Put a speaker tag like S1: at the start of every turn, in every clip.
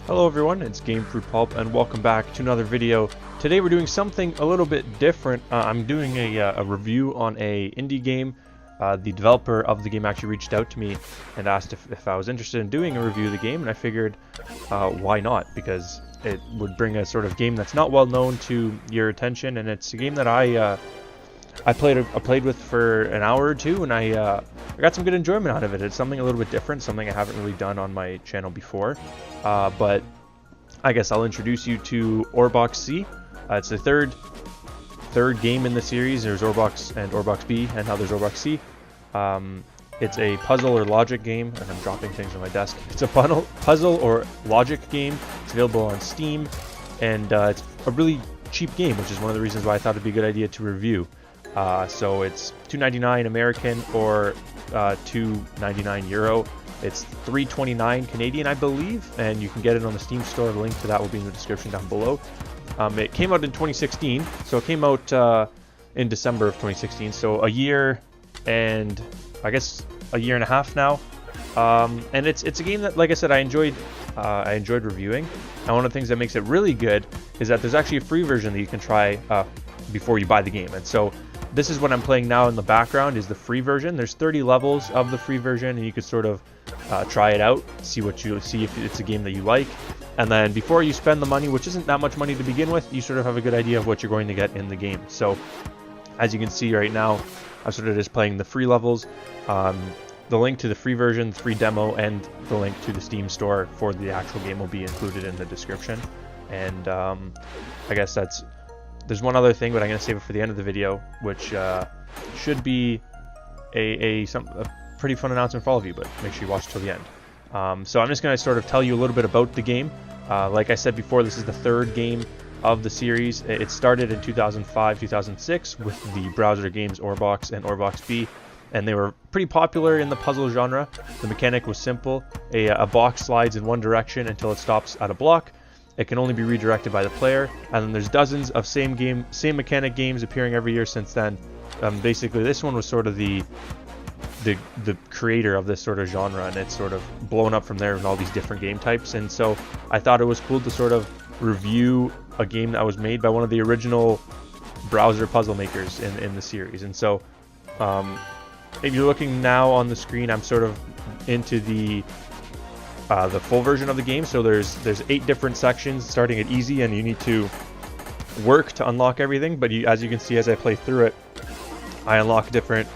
S1: Hello everyone, it's Gamefruitpulp and welcome back to another video. Today we're doing something a little bit different. I'm doing a review on a indie game. The developer of the game actually reached out to me and asked if I was interested in doing a review of the game, and I figured why not, because it would bring a sort of game that's not well known to your attention, and it's a game that I played with for an hour or two, and I got some good enjoyment out of it. It's something a little bit different, something I haven't really done on my channel before. But I guess I'll introduce you to Orbox C. It's the third game in the series. There's Orbox and Orbox B, and now there's Orbox C. It's a puzzle or logic game, and I'm dropping things on my desk. It's a puzzle or logic game. It's available on Steam, and it's a really cheap game, which is one of the reasons why I thought it'd be a good idea to review. So it's $2.99 American or €2.99 Euro. It's $3.29 Canadian, I believe, and you can get it on the Steam store. The link to that will be in the description down below. It came out in 2016, so it came out in December of 2016, so a year and I guess a year and a half now. And it's a game that, like I said, I enjoyed reviewing. And one of the things that makes it really good is that there's actually a free version that you can try before you buy the game. And so this is what I'm playing now in the background, is the free version. There's 30 levels of the free version, and you could sort of try it out, see if it's a game that you like. And then before you spend the money, which isn't that much money to begin with, you sort of have a good idea of what you're going to get in the game. So as you can see right now, I'm sort of just playing the free levels. The link to the free version, the free demo, and the link to the Steam store for the actual game will be included in the description. And I guess there's one other thing, but I'm going to save it for the end of the video, which should be a pretty fun announcement for all of you, but make sure you watch till the end. So I'm just going to sort of tell you a little bit about the game. Like I said before, this is the third game of the series. It started in 2005-2006 with the browser games Orbox and Orbox B, and they were pretty popular in the puzzle genre. The mechanic was simple. A box slides in one direction until it stops at a block. It can only be redirected by the player, and then there's dozens of same mechanic games appearing every year since then. Basically, this one was sort of the creator of this sort of genre, and it's sort of blown up from there in all these different game types. And so I thought it was cool to sort of review a game that was made by one of the original browser puzzle makers in the series. And so if you're looking now on the screen, I'm sort of into the full version of the game. So there's 8 different sections starting at easy, and you need to work to unlock everything. But as you can see, as I play through it, I unlock different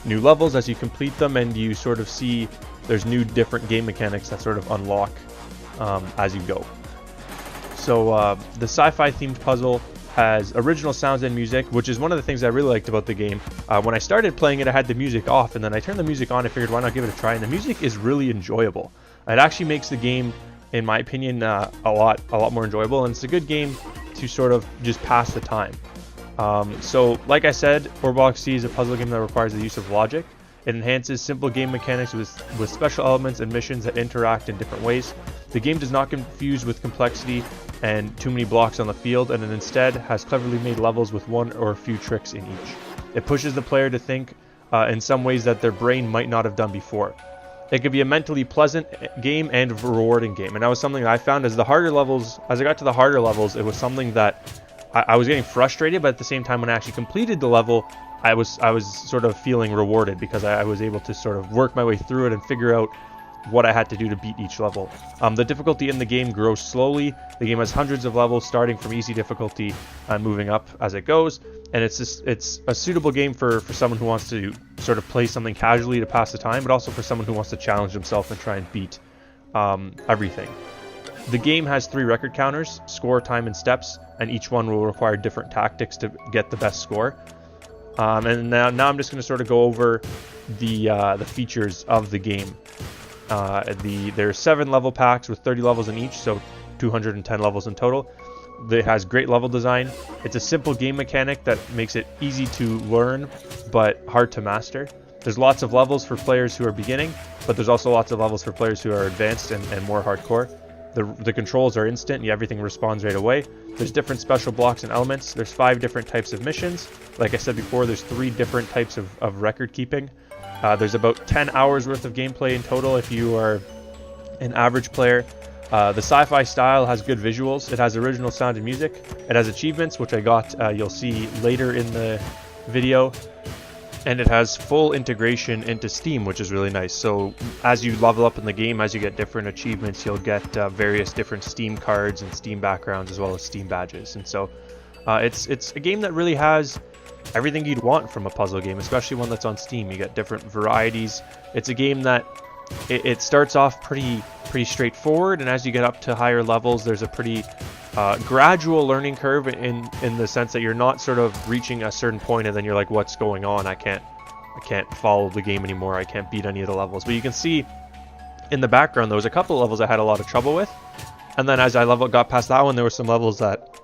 S1: new levels as you complete them, and you sort of see there's new different game mechanics that sort of unlock as you go. So the sci-fi themed puzzle has original sounds and music, which is one of the things I really liked about the game. When I started playing it, I had the music off, and then I turned the music on. I figured, why not give it a try? And the music is really enjoyable. It actually makes the game, in my opinion, a lot more enjoyable, and it's a good game to sort of just pass the time. So, like I said, Orbox C is a puzzle game that requires the use of logic. It enhances simple game mechanics with special elements and missions that interact in different ways. The game does not confuse with complexity and too many blocks on the field, and it instead has cleverly made levels with one or a few tricks in each. It pushes the player to think in some ways that their brain might not have done before. It could be a mentally pleasant game and a rewarding game, and that was something that I found as I got to the harder levels, it was something that I was getting frustrated, but at the same time, when I actually completed the level, I was sort of feeling rewarded because I was able to sort of work my way through it and figure out what I had to do to beat each level. The difficulty in the game grows slowly. The game has hundreds of levels starting from easy difficulty and moving up as it goes, and it's a suitable game for someone who wants to sort of play something casually to pass the time, but also for someone who wants to challenge himself and try and beat everything. The game has 3 record counters: score, time, and steps, and each one will require different tactics to get the best score. And now I'm just going to sort of go over the features of the game. There are 7 level packs with 30 levels in each, so 210 levels in total. It has great level design. It's a simple game mechanic that makes it easy to learn but hard to master. There's lots of levels for players who are beginning, but there's also lots of levels for players who are advanced and more hardcore. The controls are instant, and everything responds right away. There's different special blocks and elements. There's 5 different types of missions. Like I said before, there's 3 different types of record keeping. There's about 10 hours worth of gameplay in total if you are an average player. The sci-fi style has good visuals. It has original sound and music. It has achievements, which I got, you'll see later in the video. And it has full integration into Steam, which is really nice. So as you level up in the game, as you get different achievements, you'll get various different Steam cards and Steam backgrounds, as well as Steam badges. And so it's a game that really has everything you'd want from a puzzle game, especially one that's on Steam. You get different varieties. It's a game that it starts off pretty straightforward, and as you get up to higher levels, there's a pretty gradual learning curve in the sense that you're not sort of reaching a certain point and then you're like, what's going on? I can't follow the game anymore. I can't beat any of the levels. But you can see in the background there was a couple of levels I had a lot of trouble with, and then as I got past that one, there were some levels that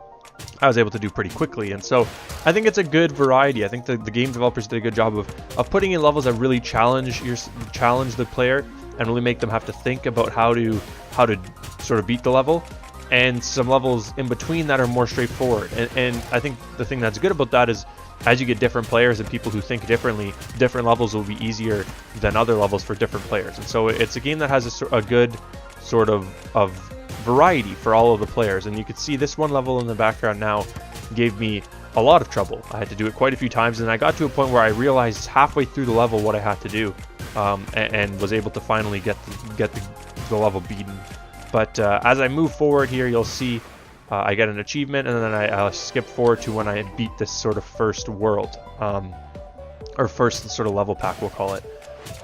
S1: I was able to do pretty quickly. And so I think it's a good variety. I think the game developers did a good job of putting in levels that really challenge the player and really make them have to think about how to sort of beat the level, and some levels in between that are more straightforward. And I think the thing that's good about that is as you get different players and people who think differently, different levels will be easier than other levels for different players. And so it's a game that has a good sort of variety for all of the players. And you can see this one level in the background now gave me a lot of trouble. I had to do it quite a few times, and I got to a point where I realized halfway through the level what I had to do, and was able to finally get the level beaten. But as I move forward here, you'll see I get an achievement, and then I skip forward to when I beat this sort of first world, or first sort of level pack, we'll call it.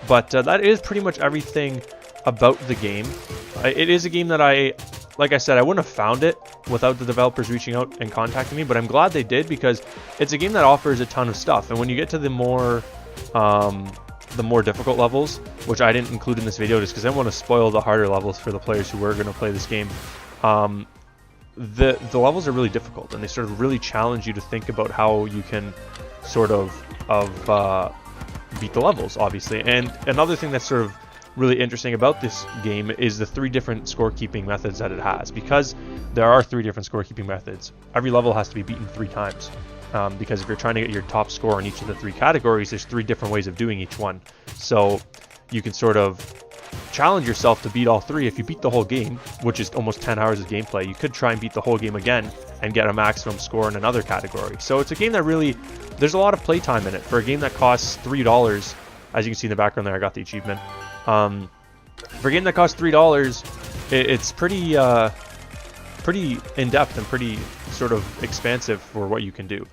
S1: But that is pretty much everything about the game. It is a game that like I said, I wouldn't have found it without the developers reaching out and contacting me, but I'm glad they did, because it's a game that offers a ton of stuff. And when you get to the more difficult levels, which I didn't include in this video just because I don't want to spoil the harder levels for the players who were going to play this game, the levels are really difficult, and they sort of really challenge you to think about how you can sort of beat the levels, obviously. And another thing that's sort of really interesting about this game is the 3 different scorekeeping methods that it has. Because there are 3 different scorekeeping methods, every level has to be beaten 3 times. Because if you're trying to get your top score in each of the 3 categories, there's 3 different ways of doing each one. So you can sort of challenge yourself to beat all 3. If you beat the whole game, which is almost 10 hours of gameplay, you could try and beat the whole game again and get a maximum score in another category. So it's a game that really, there's a lot of playtime in it. For a game that costs $3, as you can see in the background there, I got the achievement. For a game that costs $3, it's pretty in-depth and pretty sort of expansive for what you can do.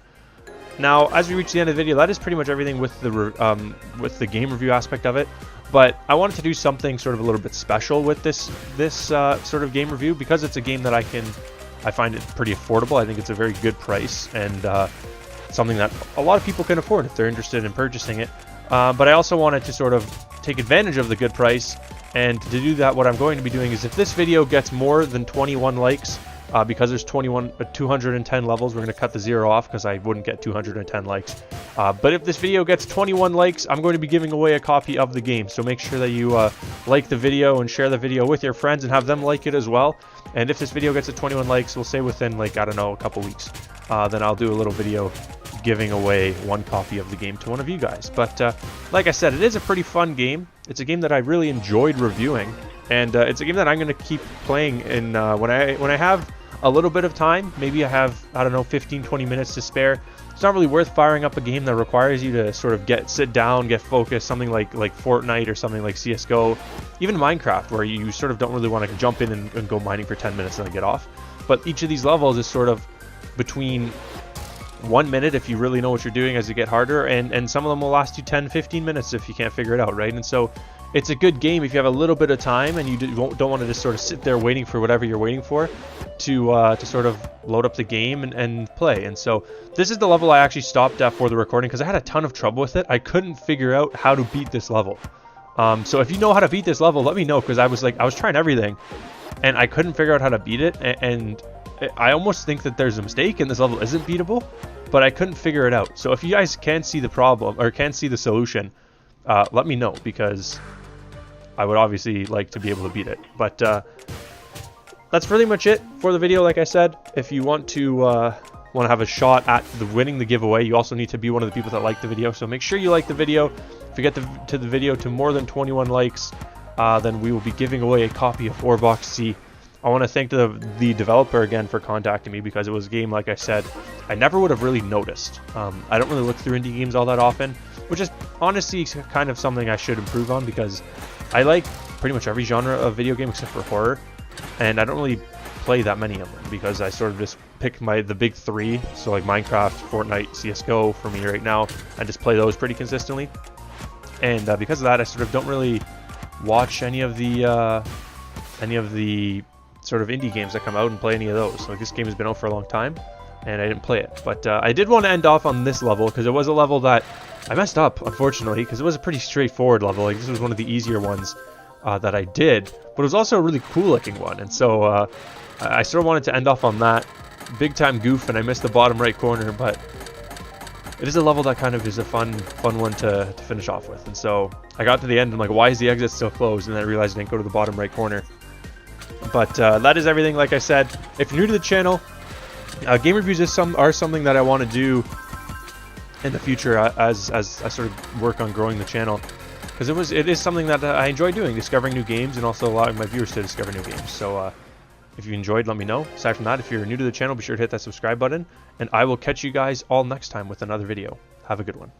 S1: Now, as we reach the end of the video, that is pretty much everything with the game review aspect of it. But I wanted to do something sort of a little bit special with this sort of game review, because it's a game that I find it pretty affordable. I think it's a very good price, and something that a lot of people can afford if they're interested in purchasing it. But I also wanted to sort of take advantage of the good price, and to do that, what I'm going to be doing is, if this video gets more than 21 likes, because there's 210 levels, we're going to cut the 0 off because I wouldn't get 210 likes. But if this video gets 21 likes, I'm going to be giving away a copy of the game. So make sure that you like the video and share the video with your friends and have them like it as well. And if this video gets to 21 likes, we'll say within, like, I don't know, a couple weeks, then I'll do a little video giving away 1 copy of the game to one of you guys. But like I said, it is a pretty fun game. It's a game that I really enjoyed reviewing, and it's a game that I'm going to keep playing in when I have a little bit of time. Maybe I have, I don't know, 15-20 minutes to spare. It's not really worth firing up a game that requires you to sort of sit down, get focused, something like Fortnite or something like CSGO, even Minecraft, where you sort of don't really want to jump in and go mining for 10 minutes and then get off. But each of these levels is sort of between 1 minute if you really know what you're doing as you get harder, and some of them will last you 10-15 minutes if you can't figure it out, right? And so it's a good game if you have a little bit of time and you don't want to just sort of sit there waiting for whatever you're waiting for to sort of load up the game and play. And so this is the level I actually stopped at for the recording, because I had a ton of trouble with it. I couldn't figure out how to beat this level. So if you know how to beat this level, let me know, because I was trying everything and I couldn't figure out how to beat it, and I almost think that there's a mistake and this level isn't beatable, but I couldn't figure it out. So if you guys can see the problem or can see the solution, let me know, because I would obviously like to be able to beat it. But that's pretty much it for the video. Like I said, if you want to have a shot at winning the giveaway, you also need to be one of the people that like the video. So make sure you like the video. If you get to the video to more than 21 likes, then we will be giving away a copy of Orbox C, I want to thank the developer again for contacting me, because it was a game, like I said, I never would have really noticed. I don't really look through indie games all that often, which is honestly kind of something I should improve on, because I like pretty much every genre of video game except for horror, and I don't really play that many of them because I sort of just pick the big three, so like Minecraft, Fortnite, CSGO for me right now, and just play those pretty consistently. And because of that, I sort of don't really watch any of the sort of indie games that come out and play any of those. Like, this game has been out for a long time, and I didn't play it. But I did want to end off on this level, because it was a level that I messed up, unfortunately, because it was a pretty straightforward level. Like, this was one of the easier ones that I did, but it was also a really cool looking one. And so I sort of wanted to end off on that. Big time goof, and I missed the bottom right corner, but it is a level that kind of is a fun one to finish off with. And so I got to the end and I'm like, why is the exit still closed? And then I realized I didn't go to the bottom right corner. But that is everything. Like I said, if you're new to the channel, game reviews are something that I want to do in the future as I sort of work on growing the channel, because it is something that I enjoy doing, discovering new games, and also allowing my viewers to discover new games. So if you enjoyed, let me know. Aside from that, if you're new to the channel, be sure to hit that subscribe button, and I will catch you guys all next time with another video. Have a good one.